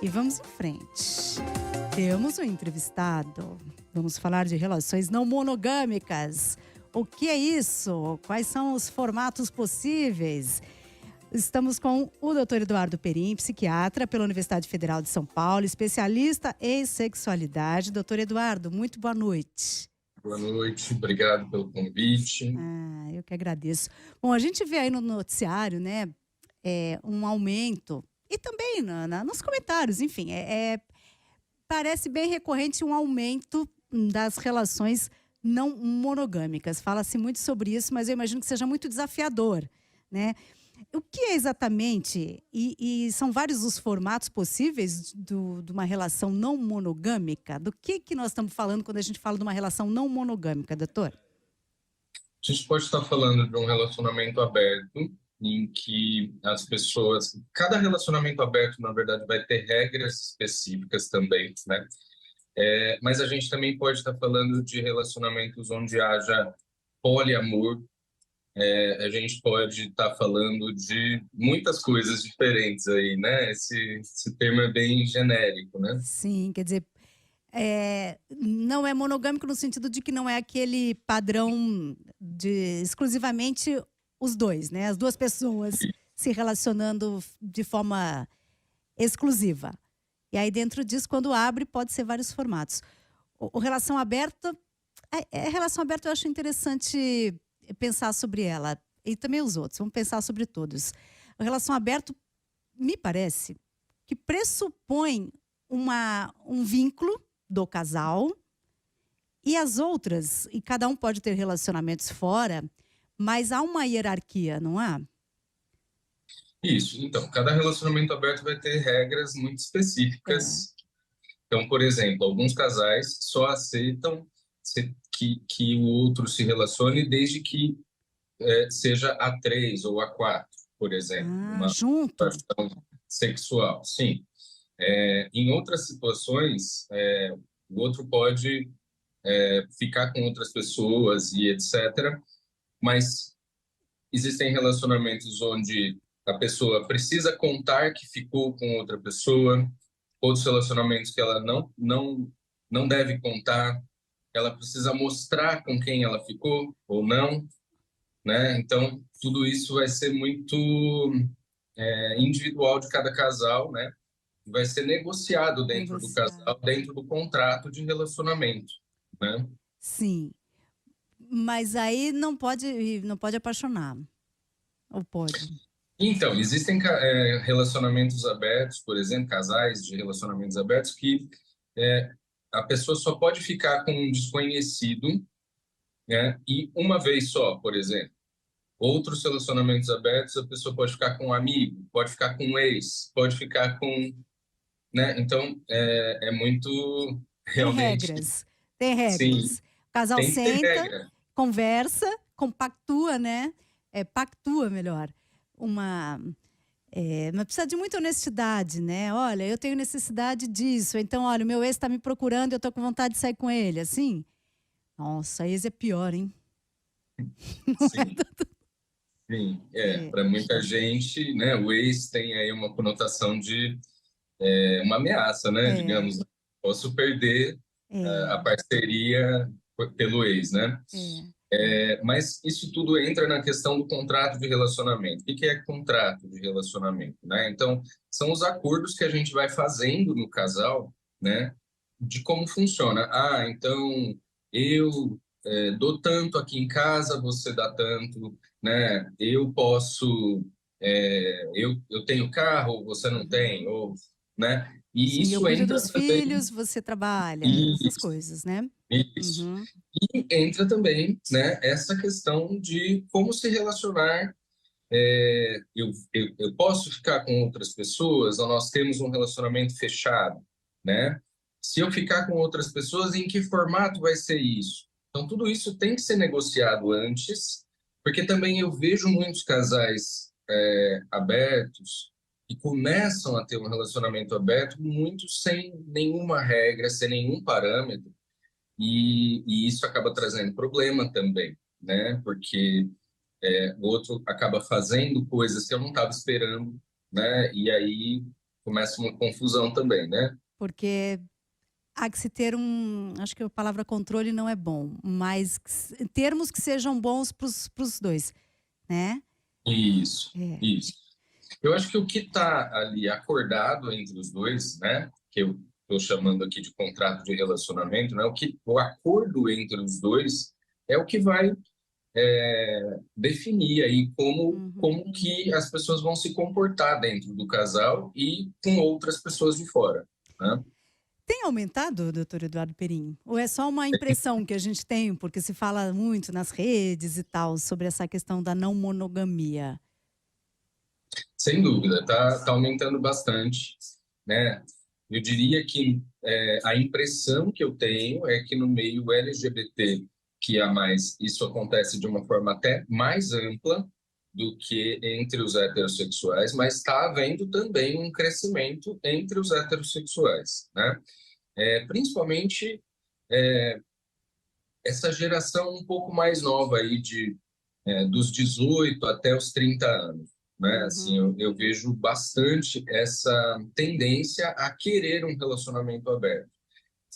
E vamos em frente. Temos um entrevistado. Vamos falar de relações não monogâmicas. O que é isso? Quais são os formatos possíveis? Estamos com o Dr. Eduardo Perim, psiquiatra pela Universidade Federal de São Paulo, especialista em sexualidade. Dr. Eduardo, muito boa noite. Boa noite, obrigado pelo convite. Eu que agradeço. Bom, a gente vê aí no noticiário, né, um aumento, e também nos comentários, enfim, parece bem recorrente um aumento das relações não monogâmicas. Fala-se muito sobre isso, mas eu imagino que seja muito desafiador, né? O que é exatamente, e são vários os formatos possíveis de uma relação não monogâmica? Do que nós estamos falando quando a gente fala de uma relação não monogâmica, doutor? A gente pode estar falando de um relacionamento aberto, em que as pessoas... Cada relacionamento aberto, na verdade, vai ter regras específicas também, né? Mas a gente também pode estar falando de relacionamentos onde haja poliamor. A gente pode estar falando de muitas coisas diferentes aí, né? Esse termo é bem genérico, né? Sim, quer dizer, não é monogâmico no sentido de que não é aquele padrão de exclusivamente os dois, né? As duas pessoas se relacionando de forma exclusiva. E aí dentro disso, quando abre, pode ser vários formatos. O relação aberta, relação aberta eu acho interessante pensar sobre ela. E também os outros, vamos pensar sobre todos. A relação aberta, me parece, que pressupõe um vínculo do casal, e as outras, e cada um pode ter relacionamentos fora, mas há uma hierarquia, não há? Isso. Então, cada relacionamento aberto vai ter regras muito específicas. Então, por exemplo, alguns casais só aceitam que o outro se relacione desde que seja a três ou a quatro, por exemplo. Uma Junto. relação sexual, sim. Em outras situações, o outro pode ficar com outras pessoas e etc. Mas existem relacionamentos onde a pessoa precisa contar que ficou com outra pessoa, outros relacionamentos que ela não deve contar, ela precisa mostrar com quem ela ficou ou não, né? Então, tudo isso vai ser muito individual de cada casal, né? Vai ser negociado dentro do casal, dentro do contrato de relacionamento, né? Sim. Mas aí não pode apaixonar. Ou pode? Então, existem relacionamentos abertos, por exemplo, casais de relacionamentos abertos que a pessoa só pode ficar com um desconhecido, né? E uma vez só, por exemplo. Outros relacionamentos abertos, a pessoa pode ficar com um amigo, pode ficar com um ex, pode ficar com, né? Então, é muito Tem realmente... regras. Tem Sim, regras. O casal tem que ter senta, regra. conversa, compactua, né? Pactua, melhor. Mas precisa de muita honestidade, né? Olha, eu tenho necessidade disso. Então, olha, o meu ex está me procurando, eu estou com vontade de sair com ele. Assim? Nossa, ex é pior, hein? Sim, sim. Para muita gente, né? O ex tem aí uma conotação de uma ameaça, né? Digamos, posso perder a parceria pelo ex, né? Mas isso tudo entra na questão do contrato de relacionamento. O que é contrato de relacionamento, né? Então, são os acordos que a gente vai fazendo no casal, né? De como funciona. Então, eu dou tanto aqui em casa, você dá tanto, né? Eu posso... eu tenho carro, você não tem, ou, né? E Sim, eu isso cuido entra dos também... filhos, você trabalha, essas Isso, coisas, né? isso. Uhum. E entra também, né, essa questão de como se relacionar. Eu posso ficar com outras pessoas, ou nós temos um relacionamento fechado, né? Se eu ficar com outras pessoas, em que formato vai ser isso? Então, tudo isso tem que ser negociado antes, porque também eu vejo muitos casais abertos que começam a ter um relacionamento aberto muito sem nenhuma regra, sem nenhum parâmetro, e isso acaba trazendo problema também, né? Porque o outro acaba fazendo coisas que eu não estava esperando, né? E aí começa uma confusão também, né? Porque há que se ter acho que a palavra controle não é bom, mas termos que sejam bons para os dois, né? Isso, É. isso. Eu acho que o que está ali acordado entre os dois, né? Que eu estou chamando aqui de contrato de relacionamento, né? O acordo entre os dois é o que vai definir aí como que as pessoas vão se comportar dentro do casal e com outras pessoas de fora, né? Tem aumentado, doutor Eduardo Perim? Ou é só uma impressão que a gente tem, porque se fala muito nas redes e tal, sobre essa questão da não monogamia? Sem dúvida, tá aumentando bastante, né? Eu diria que a impressão que eu tenho é que no meio LGBT que há mais, isso acontece de uma forma até mais ampla do que entre os heterossexuais, mas está havendo também um crescimento entre os heterossexuais, né? Principalmente essa geração um pouco mais nova aí dos 18 até os 30 anos, né? Assim, eu vejo bastante essa tendência a querer um relacionamento aberto.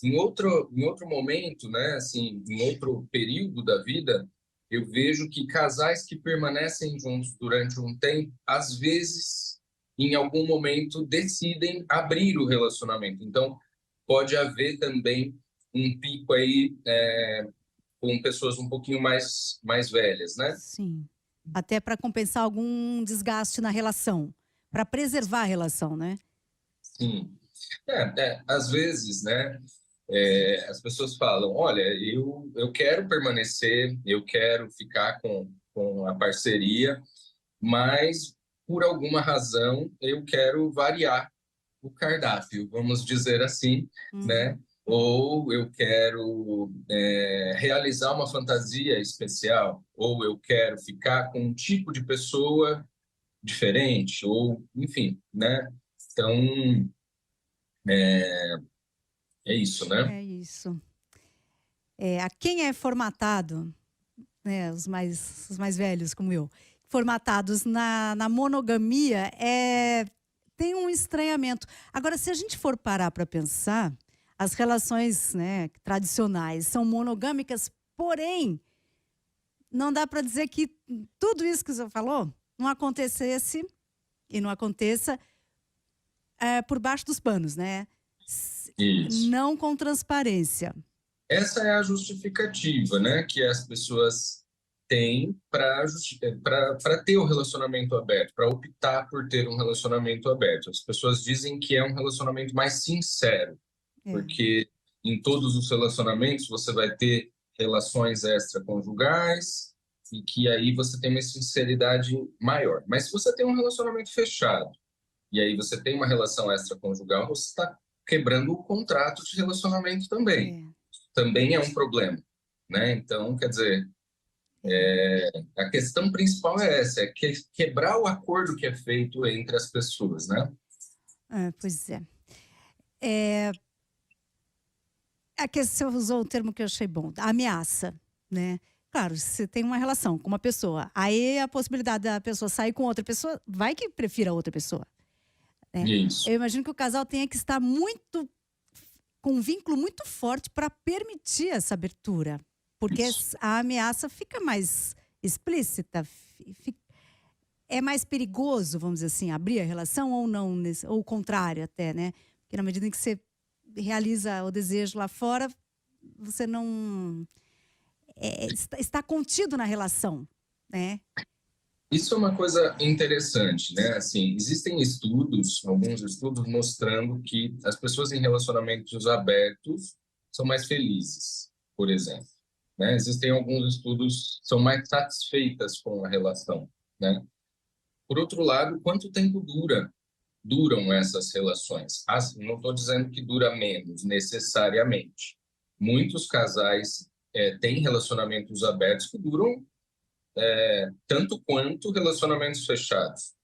Em outro momento, né? Assim, em outro período da vida, eu vejo que casais que permanecem juntos durante um tempo, às vezes, em algum momento, decidem abrir o relacionamento. Então, pode haver também um pico aí com pessoas um pouquinho mais velhas, né? Sim. Até para compensar algum desgaste na relação, para preservar a relação, né? Sim. Às vezes, né, as pessoas falam, olha, eu quero permanecer, eu quero ficar com a parceria, mas por alguma razão eu quero variar o cardápio, vamos dizer assim, né? Ou eu quero realizar uma fantasia especial, ou eu quero ficar com um tipo de pessoa diferente, ou enfim, né? Então, é isso, né? É isso. A quem é formatado, né, os mais velhos como eu, formatados na monogamia, tem um estranhamento. Agora, se a gente for parar para pensar, as relações, né, tradicionais são monogâmicas, porém, não dá para dizer que tudo isso que você falou não acontecesse e não aconteça por baixo dos panos, né? Isso. Não com transparência. Essa é a justificativa, né, que as pessoas têm para ter o relacionamento aberto, para optar por ter um relacionamento aberto. As pessoas dizem que é um relacionamento mais sincero, É. porque em todos os relacionamentos você vai ter relações extraconjugais e que aí você tem uma sinceridade maior. Mas se você tem um relacionamento fechado e aí você tem uma relação extraconjugal, você está quebrando o contrato de relacionamento também. É. Também é um problema, né? Então, quer dizer, a questão principal é essa, quebrar o acordo que é feito entre as pessoas, né? Pois é. Aqui você usou um termo que eu achei bom, a ameaça, né? Claro, se você tem uma relação com uma pessoa, aí a possibilidade da pessoa sair com outra pessoa, vai que prefira outra pessoa, né? Isso. Eu imagino que o casal tenha que estar com um vínculo muito forte para permitir essa abertura, porque Isso. a ameaça fica mais explícita, é mais perigoso, vamos dizer assim, abrir a relação ou não, ou o contrário até, né? Porque na medida em que você realiza o desejo lá fora, você não está contido na relação, né? Isso é uma coisa interessante, né? Assim, existem estudos, alguns estudos mostrando que as pessoas em relacionamentos abertos são mais felizes, por exemplo, né? Existem alguns estudos que são mais satisfeitas com a relação, né? Por outro lado, quanto tempo duram essas relações? Não estou dizendo que dura menos, necessariamente. Muitos casais têm relacionamentos abertos que duram tanto quanto relacionamentos fechados.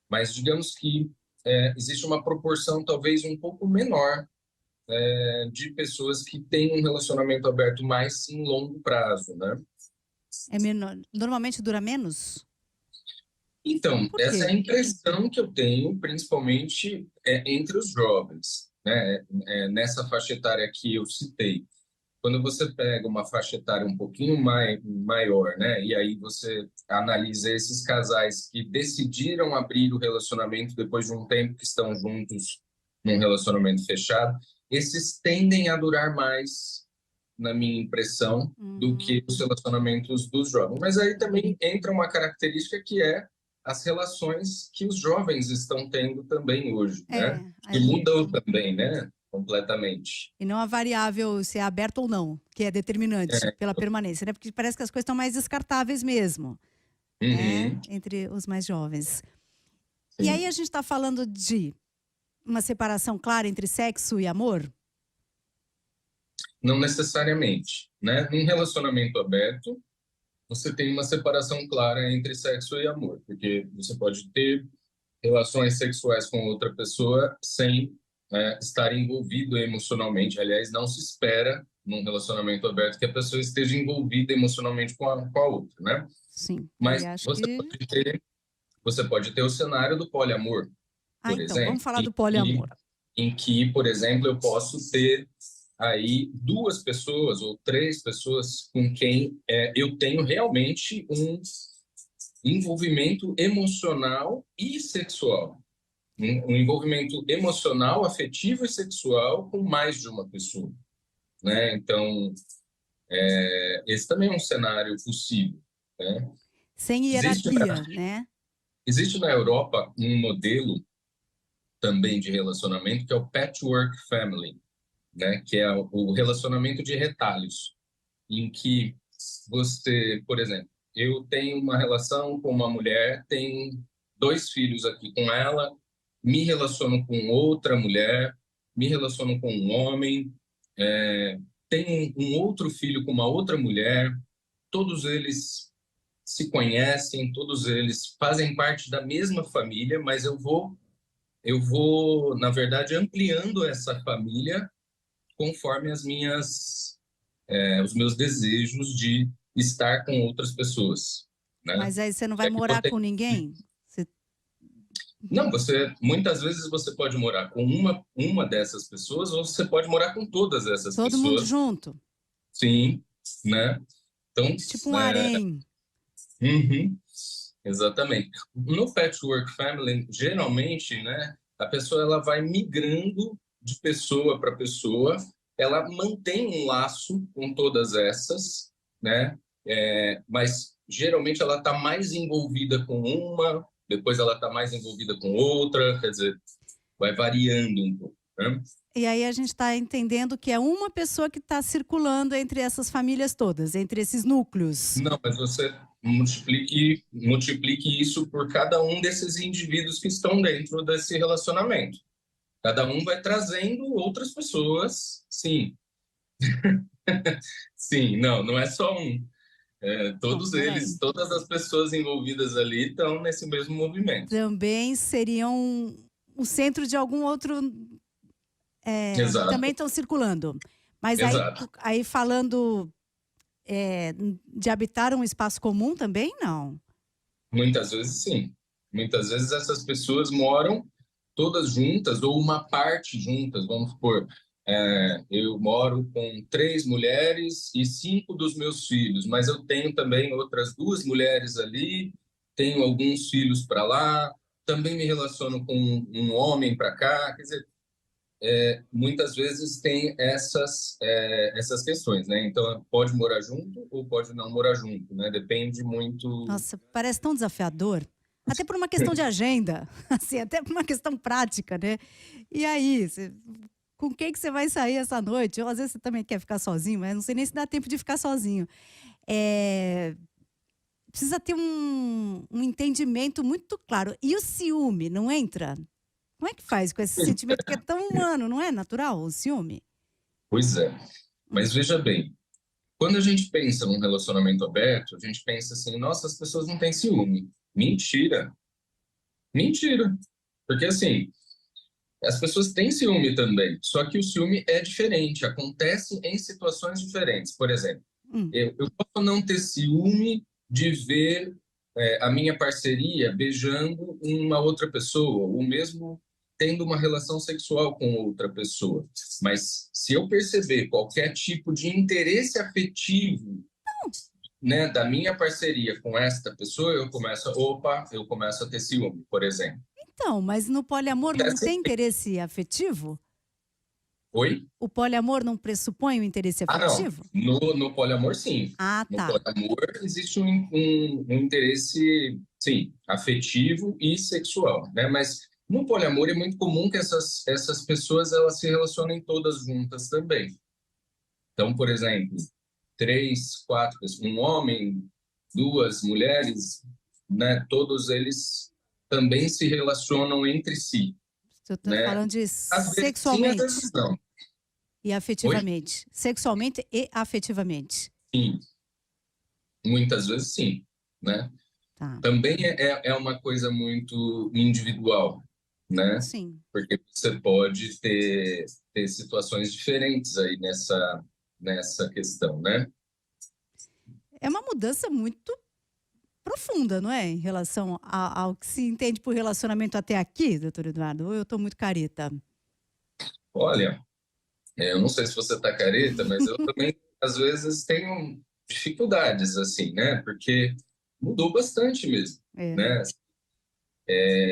Mas digamos que existe uma proporção talvez um pouco menor de pessoas que têm um relacionamento aberto mais em longo prazo, né? Normalmente dura menos? Então, Por essa é a quê? impressão que eu tenho, principalmente entre os jovens, né? Nessa faixa etária que eu citei. Quando você pega uma faixa etária um pouquinho maior, né? E aí você analisa esses casais que decidiram abrir o relacionamento depois de um tempo que estão juntos num relacionamento fechado, esses tendem a durar mais, na minha impressão, do que os relacionamentos dos jovens. Mas aí também entra uma característica que é as relações que os jovens estão tendo também hoje, né? Que mudam também, né? Completamente. E não a variável se é aberto ou não, que é determinante pela permanência, né? Porque parece que as coisas estão mais descartáveis mesmo, né? Entre os mais jovens. E aí a gente está falando de uma separação clara entre sexo e amor? Não necessariamente, né? Num relacionamento aberto, você tem uma separação clara entre sexo e amor, porque você pode ter relações sexuais com outra pessoa sem estar envolvido emocionalmente. Aliás, não se espera num relacionamento aberto que a pessoa esteja envolvida emocionalmente com a outra, né? Sim. Mas E acho que... você pode ter o cenário do poliamor, por então, vamos exemplo, falar do poliamor. em que, por exemplo, eu posso ter aí 2 pessoas ou 3 pessoas com quem eu tenho realmente um envolvimento emocional e sexual. Um envolvimento emocional, afetivo e sexual com mais de uma pessoa, né? Então, esse também é um cenário possível, né? Sem Existe, hierarquia, né? existe na Europa um modelo também de relacionamento que é o patchwork family, né? Que é o relacionamento de retalhos, em que você, por exemplo, eu tenho uma relação com uma mulher, tenho 2 filhos aqui com ela, me relaciono com outra mulher, me relaciono com um homem, tenho um outro filho com uma outra mulher, todos eles se conhecem, todos eles fazem parte da mesma família, mas eu vou, na verdade, ampliando essa família conforme os meus desejos de estar com outras pessoas, né? Mas aí você não E vai aí morar com ninguém? Você... Não, muitas vezes você pode morar com uma dessas pessoas ou você pode morar com todas essas Todo mundo pessoas, junto? sim, né? Então, Tipo um harém. uhum, exatamente. No patchwork family, geralmente, né, a pessoa ela vai migrando de pessoa para pessoa, ela mantém um laço com todas essas, né? Mas geralmente ela está mais envolvida com uma, depois ela está mais envolvida com outra, quer dizer, vai variando um pouco, né? E aí a gente está entendendo que é uma pessoa que está circulando entre essas famílias todas, entre esses núcleos. Não, mas você multiplique isso por cada um desses indivíduos que estão dentro desse relacionamento. Cada um vai trazendo outras pessoas, sim. Sim, não é só um. Não, Todos eles, peraí. todas as pessoas envolvidas ali estão nesse mesmo movimento. Também seriam o centro de algum outro... também Exato, estão circulando. Mas exato. aí falando de habitar um espaço comum também, não. Muitas vezes, sim. Muitas vezes essas pessoas moram todas juntas ou uma parte juntas. Vamos supor, eu moro com 3 mulheres e 5 dos meus filhos, mas eu tenho também outras 2 mulheres ali, tenho alguns filhos para lá, também me relaciono com um homem para cá. Quer dizer, muitas vezes tem essas questões, né? Então, pode morar junto ou pode não morar junto, né? Depende muito. Nossa, parece tão desafiador. Até por uma questão de agenda, assim, até por uma questão prática, né? E aí, com quem que você vai sair essa noite? Ou às vezes você também quer ficar sozinho, mas não sei nem se dá tempo de ficar sozinho. Precisa ter um entendimento muito claro. E o ciúme não entra? Como é que faz com esse sentimento que é tão humano, não é natural, o ciúme? Pois é. Hum. Mas veja bem, quando a gente pensa num relacionamento aberto, a gente pensa assim, nossa, as pessoas não têm ciúme. Mentira. Mentira. Porque assim, as pessoas têm ciúme também, só que o ciúme é diferente, acontece em situações diferentes. Por exemplo, Hum. eu posso não ter ciúme de ver a minha parceria beijando uma outra pessoa, ou mesmo tendo uma relação sexual com outra pessoa. Mas se eu perceber qualquer tipo de interesse afetivo, né, da minha parceria com esta pessoa, eu começo a ter ciúme, por exemplo. Então, mas no poliamor não tem interesse afetivo? Oi? O poliamor não pressupõe o interesse Não. afetivo? No poliamor, sim. Ah, No tá. poliamor existe um interesse, sim, afetivo e sexual, né? Mas no poliamor é muito comum que essas pessoas elas se relacionem todas juntas também. Então, por exemplo, 3, 4 pessoas, um homem, 2 mulheres, né? Todos eles também se relacionam entre si, Eu tô né? falando de Às vezes sim, às sexualmente vezes não. e Oi? afetivamente. Sexualmente e afetivamente. Sim, muitas vezes sim, né? Tá. Também é uma coisa muito individual, né? Sim. Porque você pode ter situações diferentes aí nessa questão, né? É uma mudança muito profunda, não é? Em relação ao que se entende por relacionamento até aqui, doutor Eduardo? Ou eu estou muito careta? Olha, eu não sei se você tá careta, mas eu também, às vezes, tenho dificuldades, assim, né? Porque mudou bastante mesmo, É. né?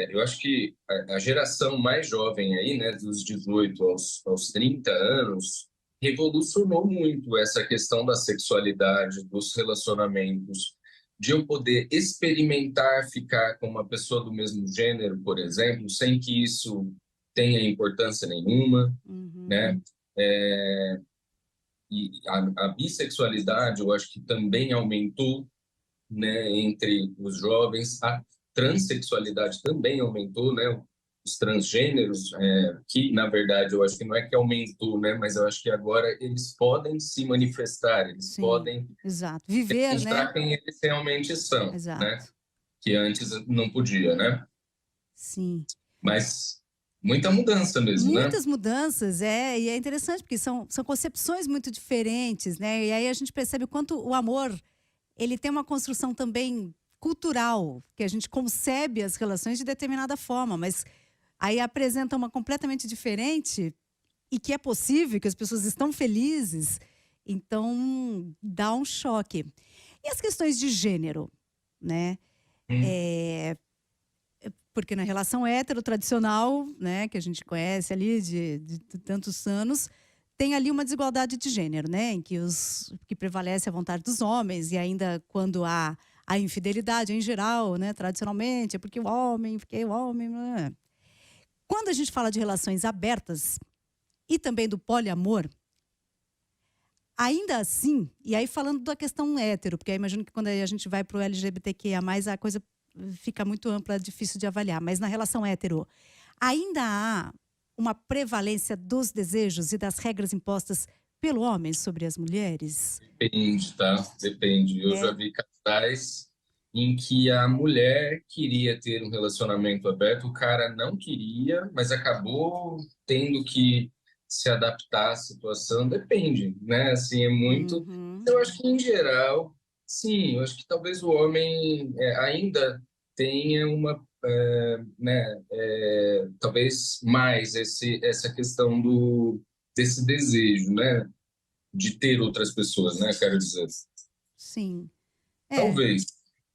Eu acho que a geração mais jovem aí, né, dos 18 aos 30 anos, revolucionou muito essa questão da sexualidade, dos relacionamentos, de eu poder experimentar ficar com uma pessoa do mesmo gênero, por exemplo, sem que isso tenha importância nenhuma, Uhum. né? É, e a bissexualidade, eu acho que também aumentou, né, entre os jovens. A transexualidade também aumentou, né? Os transgêneros, que na verdade eu acho que não é que aumentou, né? Mas eu acho que agora eles podem se manifestar, eles Sim, podem exato. Viver, né? mostrar quem eles realmente são, né? Exato. Que antes não podia, né? Sim. Mas muita mudança mesmo, né? Muitas mudanças, e é interessante, porque são concepções muito diferentes, né? E aí a gente percebe o quanto o amor, ele tem uma construção também cultural, que a gente concebe as relações de determinada forma, mas aí apresenta uma completamente diferente e que é possível, que as pessoas estão felizes, então dá um choque. E as questões de gênero, né? Hum. Porque na relação hétero tradicional, né, que a gente conhece ali de tantos anos, tem ali uma desigualdade de gênero, né, em que prevalece a vontade dos homens, e ainda quando há a infidelidade em geral, né, tradicionalmente, é porque o homem, né. Quando a gente fala de relações abertas e também do poliamor, ainda assim, e aí falando da questão hétero, porque eu imagino que quando a gente vai para o LGBTQIA+, a coisa fica muito ampla, difícil de avaliar. Mas na relação hétero, ainda há uma prevalência dos desejos e das regras impostas pelo homem sobre as mulheres? Depende, tá? Depende. Eu já É. vi casais em que a mulher queria ter um relacionamento aberto, o cara não queria, mas acabou tendo que se adaptar à situação. Depende, né? Assim, é muito. Uhum. Eu acho que, em geral, sim, eu acho que talvez o homem ainda tenha uma. Né, talvez mais essa questão desse desejo, né? De ter outras pessoas, né? Quero dizer. Sim. É, Talvez.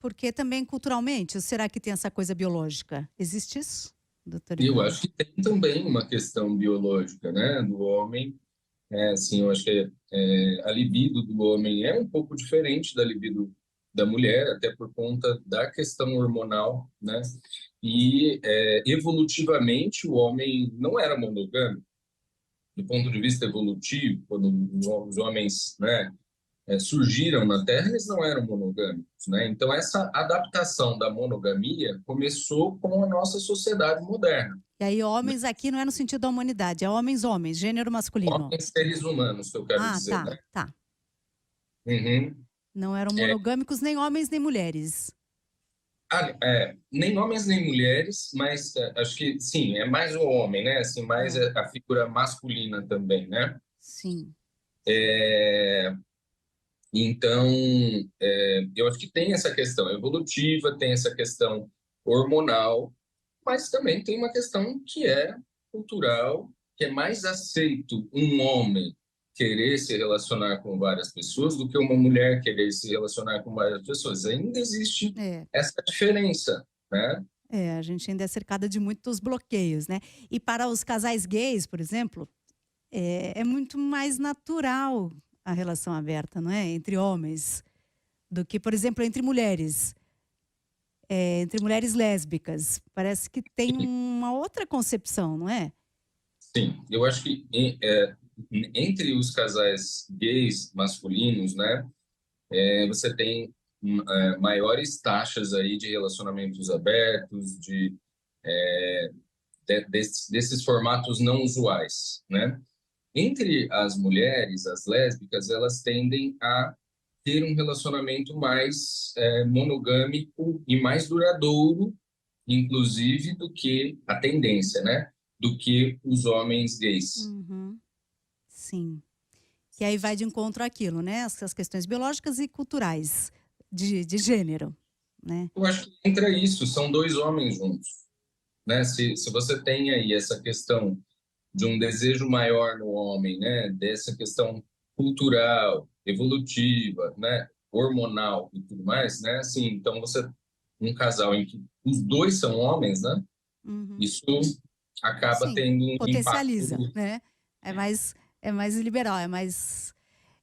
porque também culturalmente, ou será que tem essa coisa biológica? Existe isso, doutor E eu Eduardo? acho que tem também uma questão biológica, né? Do homem. Assim, eu acho que a libido do homem é um pouco diferente da libido da mulher, até por conta da questão hormonal, né? E evolutivamente o homem não era monogâmico. Do ponto de vista evolutivo, quando os homens, né, surgiram na Terra, eles não eram monogâmicos, né? Então essa adaptação da monogamia começou com a nossa sociedade moderna. E aí, homens aqui não é no sentido da humanidade, é homens, gênero masculino. Homens seres humanos, que eu quero Ah, dizer, tá, né? tá. Uhum. Não eram É, monogâmicos nem homens nem mulheres. nem homens nem mulheres, mas acho que sim, é mais o homem, né? Assim, mais É, a figura masculina também, né? sim. É, Então, eu acho que tem essa questão evolutiva, tem essa questão hormonal, mas também tem uma questão que é cultural, que é mais aceito um homem querer se relacionar com várias pessoas do que uma mulher querer se relacionar com várias pessoas. Ainda existe É, essa diferença, né? a gente ainda é cercada de muitos bloqueios, né? E para os casais gays, por exemplo, é muito mais natural a relação aberta, não é? Entre homens, do que, por exemplo, entre mulheres. Entre mulheres lésbicas. Parece que tem uma outra concepção, não é? Sim, eu acho que entre os casais gays masculinos, né, você tem maiores taxas aí de relacionamentos abertos, desses formatos não usuais, né? Entre as mulheres, as lésbicas, elas tendem a ter um relacionamento mais monogâmico e mais duradouro, inclusive, do que a tendência, né? Do que os homens gays. Uhum, sim. Que aí vai de encontro àquilo, né? As questões biológicas e culturais de gênero, né? Eu acho que entra isso, são dois homens juntos, né? Se você tem aí essa questão de um desejo maior no homem, né? Dessa questão cultural, evolutiva, né? Hormonal e tudo mais, né? Assim, então você um casal em que os dois são homens, né? Uhum. Isso acaba Sim, tendo um impacto. potencializa, né? É mais liberal, é mais.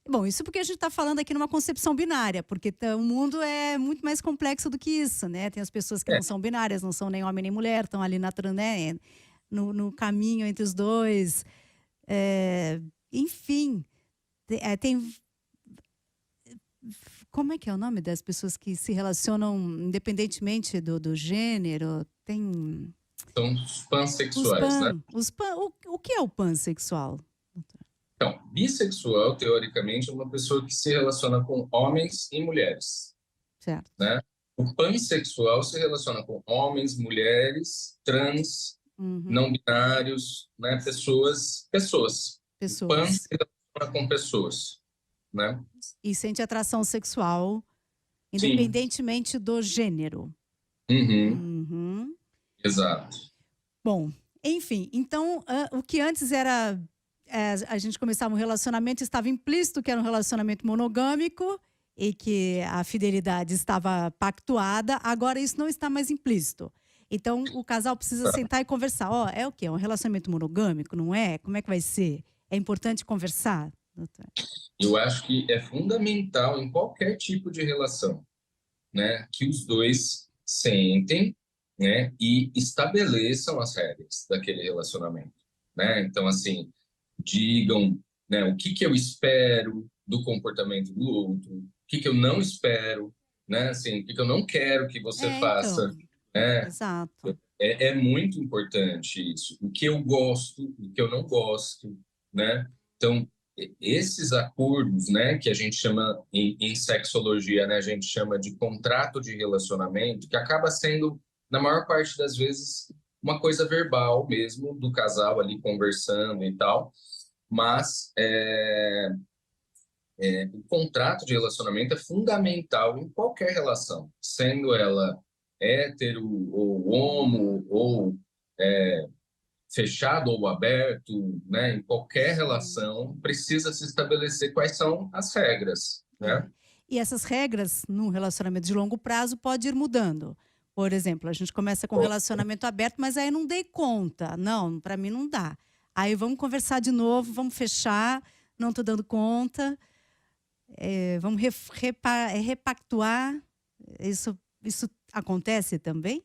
Bom, isso porque a gente está falando aqui numa concepção binária, porque o mundo é muito mais complexo do que isso, né? Tem as pessoas que É, não são binárias, não são nem homem nem mulher, estão ali né? No caminho entre os dois. Enfim, tem. Como é que é o nome das pessoas que se relacionam independentemente do gênero? Tem. são os pansexuais, né? O que é o pansexual? Então, bissexual, teoricamente, é uma pessoa que se relaciona com homens e mulheres, Certo. né? O pansexual se relaciona com homens, mulheres, trans, Uhum. não binários, né? Pessoas. O pan se Pessoas. relaciona com pessoas, né? E sente atração sexual, Sim. independentemente do gênero. Uhum. Uhum. Exato. Bom, enfim, então o que antes era a gente começava um relacionamento, estava implícito que era um relacionamento monogâmico e que a fidelidade estava pactuada, agora isso não está mais implícito. Então o casal precisa sentar e conversar. Ó, é o quê? É um relacionamento monogâmico, não é? Como é que vai ser? É importante conversar, doutor? Eu acho que é fundamental em qualquer tipo de relação, né, que os dois sentem, né, e estabeleçam as regras daquele relacionamento, né? Então, assim, digam, né, o que que eu espero do comportamento do outro, o que que eu não espero, né? Assim, o que que eu não quero que você faça, Então, né? exato. É muito importante isso. O que eu gosto, o que eu não gosto, né? Então, esses acordos, né, que a gente chama em sexologia, né, a gente chama de contrato de relacionamento, que acaba sendo, na maior parte das vezes, uma coisa verbal mesmo, do casal ali conversando e tal, mas o contrato de relacionamento é fundamental em qualquer relação, sendo ela hétero ou Uhum. homo ou fechado ou aberto, né, em qualquer Sim. relação, precisa se estabelecer quais são as regras, É. né? E essas regras, num relacionamento de longo prazo, pode ir mudando. Por exemplo, a gente começa com um relacionamento aberto, mas aí não dei conta. Não, para mim não dá. Aí vamos conversar de novo, vamos fechar, não estou dando conta, vamos repactuar. Isso acontece também?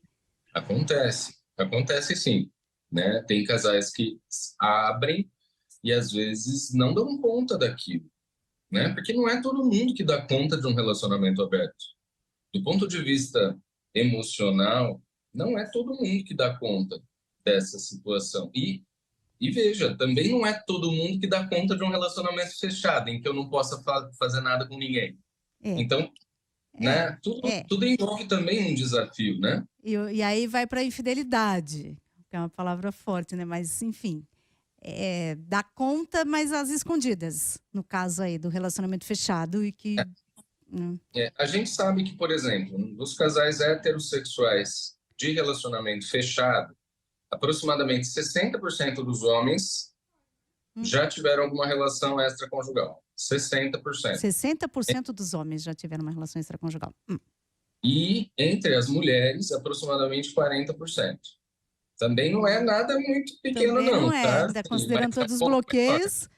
Acontece sim, né? Tem casais que abrem e às vezes não dão conta daquilo, né? Porque não é todo mundo que dá conta de um relacionamento aberto. Do ponto de vista emocional, não é todo mundo que dá conta dessa situação. E veja, também não é todo mundo que dá conta de um relacionamento fechado, em que eu não possa fazer nada com ninguém. É, Então, é, né, é. tudo envolve também um desafio, né? E aí vai para a infidelidade, que é uma palavra forte, né? Mas, enfim. dá conta, mas às escondidas, no caso aí do relacionamento fechado e que... A gente sabe que, por exemplo, dos casais heterossexuais de relacionamento fechado, aproximadamente 60% dos homens já tiveram alguma relação extraconjugal. 60%. 60% dos homens já tiveram uma relação extraconjugal. E entre as mulheres, aproximadamente 40%. Também não é nada muito pequeno, Também não tá? ainda considerando todos os bloqueios.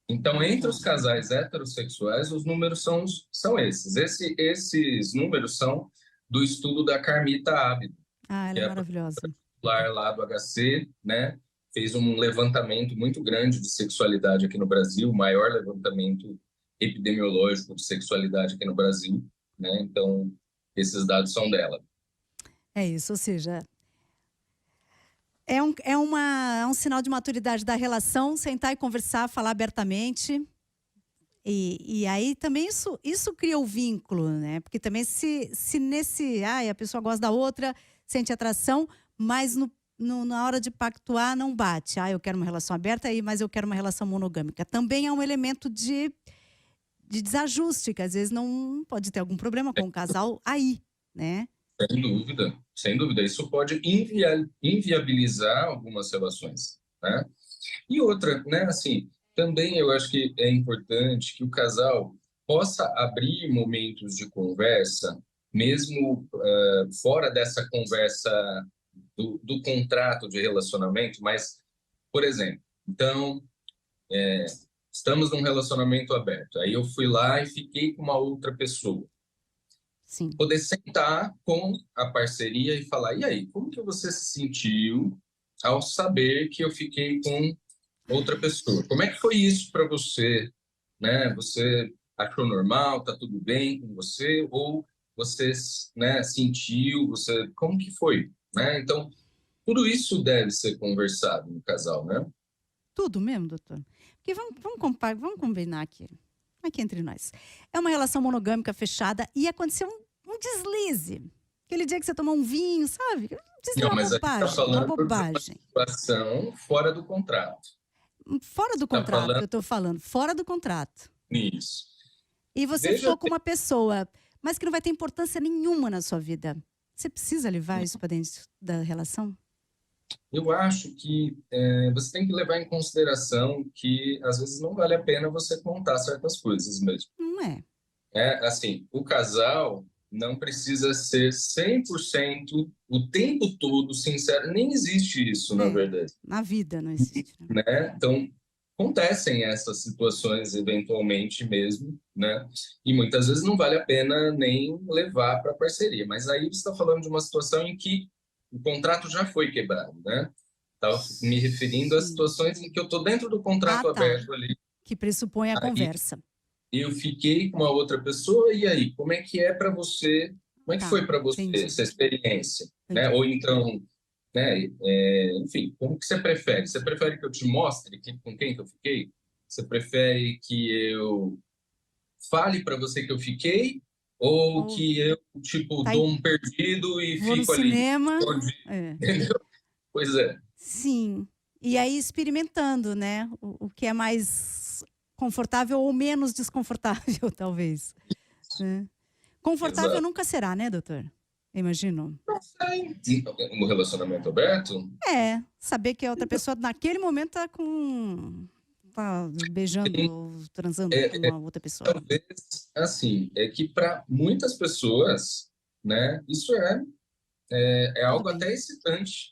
Então, entre os casais heterossexuais, os números são esses. Esses números são do estudo da Carmita Ábido. Ela é maravilhosa. Lá do HC, né? Fez um levantamento muito grande de sexualidade aqui no Brasil, o maior levantamento epidemiológico de sexualidade aqui no Brasil, né? Então, esses dados são dela. É isso, ou seja, é um sinal de maturidade da relação, sentar e conversar, falar abertamente. E aí também isso cria o vínculo, né? Porque também se a pessoa gosta da outra, sente atração, mas na hora de pactuar não bate. Eu quero uma relação aberta, mas eu quero uma relação monogâmica. Também é um elemento de desajuste, que às vezes não pode ter algum problema com o casal aí, né? Sem dúvida, sem dúvida. Isso pode inviabilizar algumas relações, né? E outra, né, assim, também eu acho que é importante que o casal possa abrir momentos de conversa, mesmo fora dessa conversa do contrato de relacionamento, mas, por exemplo, então, estamos num relacionamento aberto, aí eu fui lá e fiquei com uma outra pessoa. Sim. Poder sentar com a parceria e falar, e aí, como que você se sentiu ao saber que eu fiquei com outra pessoa? Como é que foi isso para você? Né? Você achou normal? Tá tudo bem com você? Ou você, né, sentiu? Como que foi? Né? Então, tudo isso deve ser conversado no casal, né? Tudo mesmo, doutor? Porque vamos combinar aqui entre nós. É uma relação monogâmica fechada e aconteceu um deslize. Aquele dia que você tomou um vinho, sabe? Não, mas uma bobagem. De uma situação fora do contrato. Fora do contrato, eu estou falando. Fora do contrato. Isso. E você ficou com uma pessoa, mas que não vai ter importância nenhuma na sua vida. Você precisa levar isso para dentro da relação? Eu acho que você tem que levar em consideração que, às vezes, não vale a pena você contar certas coisas mesmo. Não é. Assim, o casal não precisa ser 100% o tempo todo sincero. Nem existe isso, na verdade. Na vida não existe. Né? Então, acontecem essas situações eventualmente mesmo, né? E muitas vezes não vale a pena nem levar para parceria. Mas aí você está falando de uma situação em que o contrato já foi quebrado, né? Estava me referindo a situações em que eu estou dentro do contrato aberto ali. Que pressupõe a conversa. Eu fiquei com uma outra pessoa, e aí, como é que é para você? Como é que foi para você essa experiência? Né? Ou então, né, enfim, como que você prefere? Você prefere que eu te mostre com quem que eu fiquei? Você prefere que eu fale para você que eu fiquei? Ou que eu, tipo, dou um perdido e fico ali? Cinema. Entendeu? Pois é. Sim. E aí experimentando, né? O que é mais confortável ou menos desconfortável, talvez. Confortável Exato. nunca será, né, doutor? Imagino. Não sei. No relacionamento aberto? Saber que a outra pessoa naquele momento tá beijando ou transando com uma outra pessoa. Talvez, assim, é que para muitas pessoas, né, isso é algo até excitante.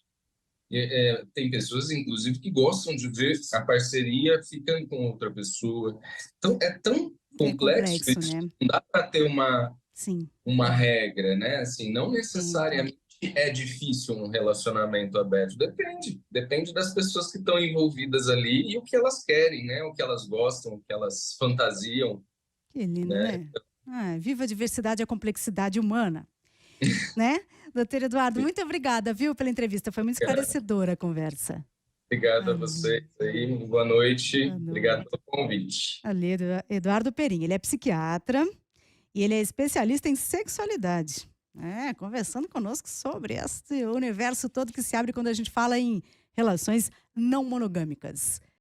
Tem pessoas, inclusive, que gostam de ver a parceria ficando com outra pessoa. Então, é tão complexo isso, né? não dá para ter uma regra, né? Assim, não necessariamente é difícil um relacionamento aberto. Depende das pessoas que estão envolvidas ali e o que elas querem, né? O que elas gostam, o que elas fantasiam. Que lindo, né? Viva a diversidade e a complexidade humana. Né? Doutor Eduardo, muito obrigada, viu, pela entrevista. Foi muito esclarecedora a conversa. Obrigado a vocês aí. Boa noite. Obrigado pelo convite. Ali, Eduardo Perim, ele é psiquiatra e ele é especialista em sexualidade. Conversando conosco sobre esse universo todo que se abre quando a gente fala em relações não monogâmicas.